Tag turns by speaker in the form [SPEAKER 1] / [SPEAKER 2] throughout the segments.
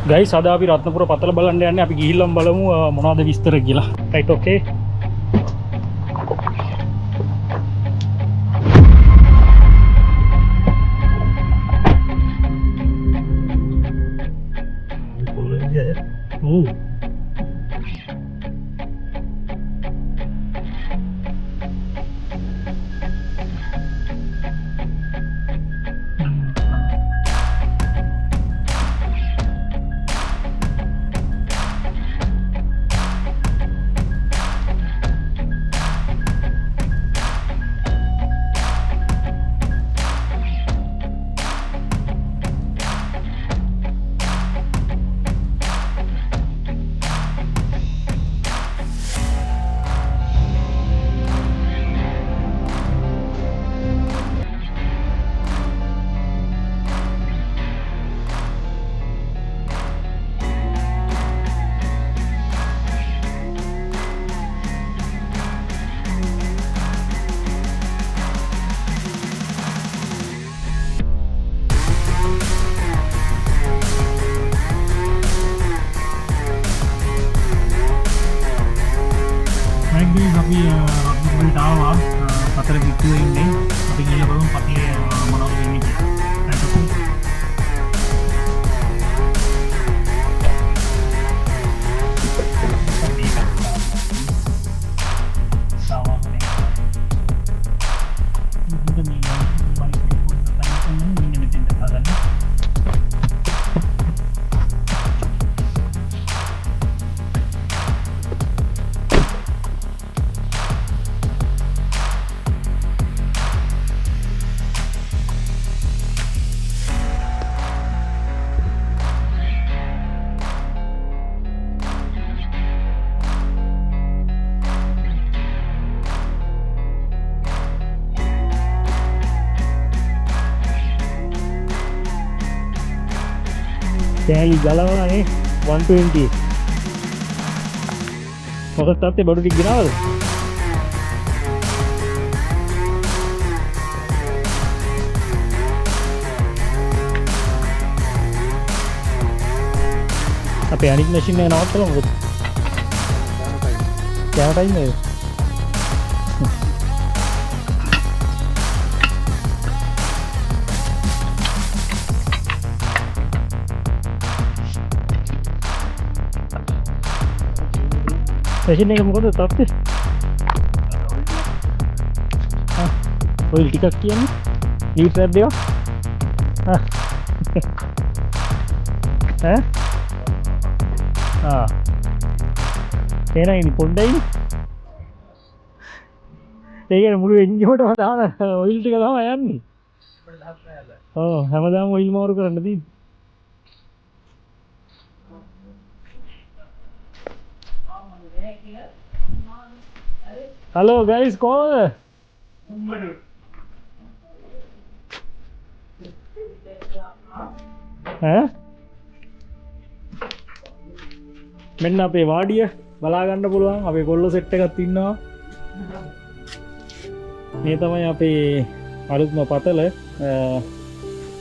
[SPEAKER 1] Guys අද අපි රත්නපුර පතල බලන්න යන්නේ. අපි ගිහිල්ලාම බලමු මොනවද විස්තර කියලා. රයිට් ඕකේ. අපි රත්නපුරට ආවා. පතල පිටුවේ ඉන්නේ. අපි ගිහලා බලමු පතේ මොනවද වෙන්නේ කියලා. Thangi galawa nih 120. Fokus tapi baru digerak. Apa anik mesin yang nawat tolong bud. Jangan tanya ya. Mesin එක මොකද තාත්තේ? ඔයිල් ටිකක් කියන්නේ ලීටරයක් දෙනවා. එහෙනම් ඉතින් පොඩ්ඩයි. ඒ කියන්නේ මුළු එන්ජිමටම දාන ඔයිල් ටික තමයි යන්නේ. ඔව් හැමදාම ඔයිල් මාරු කරන්න තියෙන්නේ. Halo guys, call. මෙන්න අපේ වාඩිය බලා ගන්න පුළුවන්. අපේ කොල්ල සෙට් එකක් ඉන්නවා. මේ තමයි අපේ අලුත්ම පතල.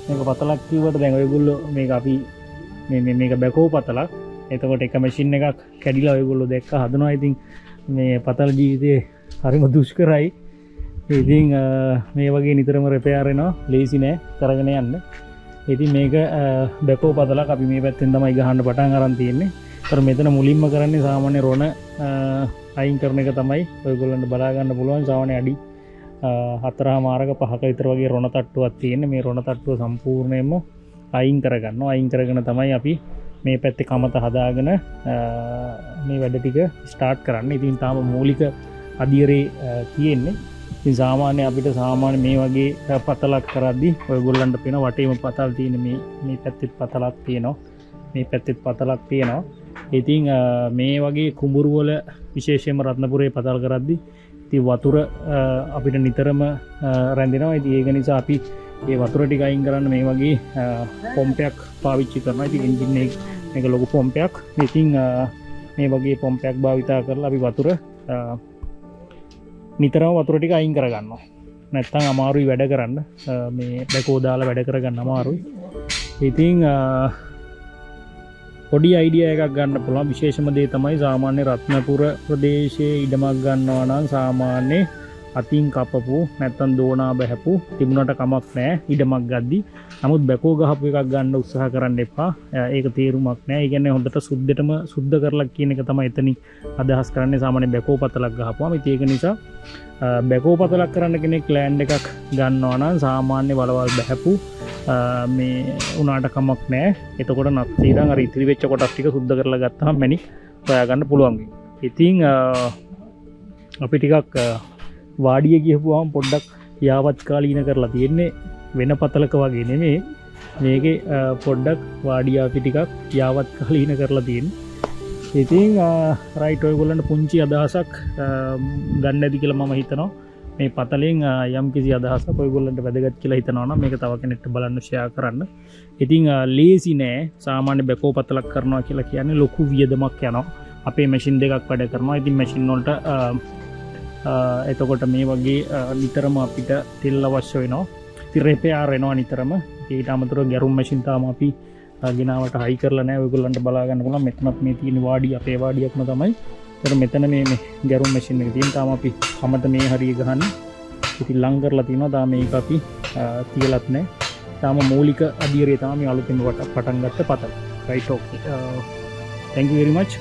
[SPEAKER 1] මේක පතලක් කිව්වට දැන් ඔයගොල්ලෝ මේක අපි මේක බැකෝ පතලක්. එතකොට එක මැෂින් එකක් කැඩිලා ඔයගොල්ලෝ දැක්ක හදනවා. ඉතින් මේ පතල ජීවිතේ හරිම දුෂ්කරයි. ඉතින් මේ වගේ නිතරම රිපෙයාර් වෙනවා. ලේසි නෑ කරගෙන යන්න. ඉතින් මේක බැකෝ පතලක්. අපි මේ පැත්තෙන් තමයි ගහන්න පටන් අරන් තියෙන්නේ. ඒතර මෙතන මුලින්ම කරන්නේ සාමාන්‍ය රොණ අයින් කරන එක තමයි. ඔයගොල්ලන්ට බලා ගන්න පුළුවන් සාමාන්‍ය අඩි 4මාරක 5ක විතර වගේ රොණ තට්ටුවක් තියෙන්නේ. මේ රොණ තට්ටුව සම්පූර්ණයෙන්ම අයින් කරගන්නවා. අයින් කරගෙන තමයි අපි මේ පැත්තේ කමත හදාගෙන මේ වැඩ ටික ස්ටාර්ට් කරන්න. ඉතින් තාම මූලික අධියරේ තියෙන්නේ. ඉතින් සාමාන්‍ය අපිට සාමාන්‍ය මේ වගේ පතලක් කරද්දී ඔයගොල්ලන්ට පේන වටේම පතල් තියෙන මේ පැත්තෙත් පතලක් තියෙනවා. මේ පැත්තෙත් පතලක් තියෙනවා. ඉතින් මේ වගේ කුඹුරු වල විශේෂයෙන්ම රත්නපුරේ පතල් කරද්දී ඉතින් වතුර අපිට නිතරම රැඳෙනවා. ඉතින් ඒක නිසා අපි මේ වතුර ටික අයින් කරන්න මේ වගේ පොම්පයක් පාවිච්චි කරනවා. ඉතින් එන්ජින් එක ලොකු පොම්පයක්. ඉතින් මේ වගේ පොම්පයක් භාවිතා කරලා අපි වතුර නිතරම වතුර ටික අයින් කරගන්නවා. නැත්තම් අමාරුයි වැඩ කරන්න. මේ බැකෝ දාලා වැඩ කරගන්න අමාරුයි. ඉතින් පොඩි අයිඩියා එකක් ගන්න පුළුවන්. විශේෂම දේ තමයි සාමාන්‍ය රත්නපුර ප්‍රදේශයේ ඉඩමක් ගන්නවා නම් සාමාන්‍ය අතින් කපපු නැත්තම් දෝනා බහැපු තිබුණට කමක් නැහැ ඉඩමක් ගද්දි. නමුත් බැකෝ ගහපු එකක් ගන්න උත්සාහ කරන්න එපා. ඒක තේරුමක් නැහැ. ඒ කියන්නේ හොඳට සුද්ධටම සුද්ධ කරලා කියන එක තමයි එතනින් අදහස් කරන්නේ. සාමාන්‍ය බැකෝ පතලක් ගහපුවාම ඉතින් ඒක නිසා බැකෝ පතලක් කරන්න කෙනෙක් ලෑන්ඩ් එකක් ගන්නවා නම් සාමාන්‍ය වලවල් බහැපු මේ උනාට කමක් නැහැ. එතකොට නත්තිරන් අර ඉතිරි වෙච්ච කොටස් ටික සුද්ධ කරලා ගත්තාම මැනි හොයාගන්න පුළුවන්. ඉතින් අපි ටිකක් වාඩිය ගිහපුවාම පොඩ්ඩක් යාවත් කාලීන කරලා තියෙන්නේ වෙන පතලක වගේ නෙමෙයි. මේකේ පොඩ්ඩක් වාඩිය අපි ටිකක් යාවත් කාලීන කරලා තියෙන්නේ. ඉතින් රයිට් ඔයගොල්ලන්ට පුංචි අදහසක් ගන්න ඇති කියලා මම හිතනවා. මේ පතලෙන් යම් කිසි අදහසක් ඔයගොල්ලන්ට වැදගත් කියලා හිතනවා නම් මේක තව කෙනෙක්ට බලන්න ෂෙයා කරන්න. ඉතින් ලේසි නෑ සාමාන්‍ය බැකෝ පතලක් කරනවා කියලා කියන්නේ ලොකු වියදමක් යනවා. අපේ මැෂින් දෙකක් වැඩ කරනවා. ඉතින් මැෂින් වලට එතකොට මේ වගේ නිතරම අපිට තෙල් අවශ්‍ය වෙනවා. ඉතින් රිපෙයාර් වෙනවා නිතරම. ඊට අමතරව ගැරුම් මැෂින් තාම අපි ගෙනාවට හයි කරලා නැහැ. ඔයගොල්ලන්ට බලා ගන්න පුළුවන්. මෙතනත් මේ තියෙන වාඩි අපේ වාඩියක්ම තමයි. ඒතර මෙතන මේ ගැරුම් මැෂින් එක තියෙන. තාම අපි හැමත මේ හරිය ගහන්නේ. ඉතින් ලං කරලා තිනවා. තාම මේක අපි තියලත් නැහැ. තාම මූලික අධීරය තමයි අලුතෙන් පටන් ගත්ත පතල. right okay. Thank you very much.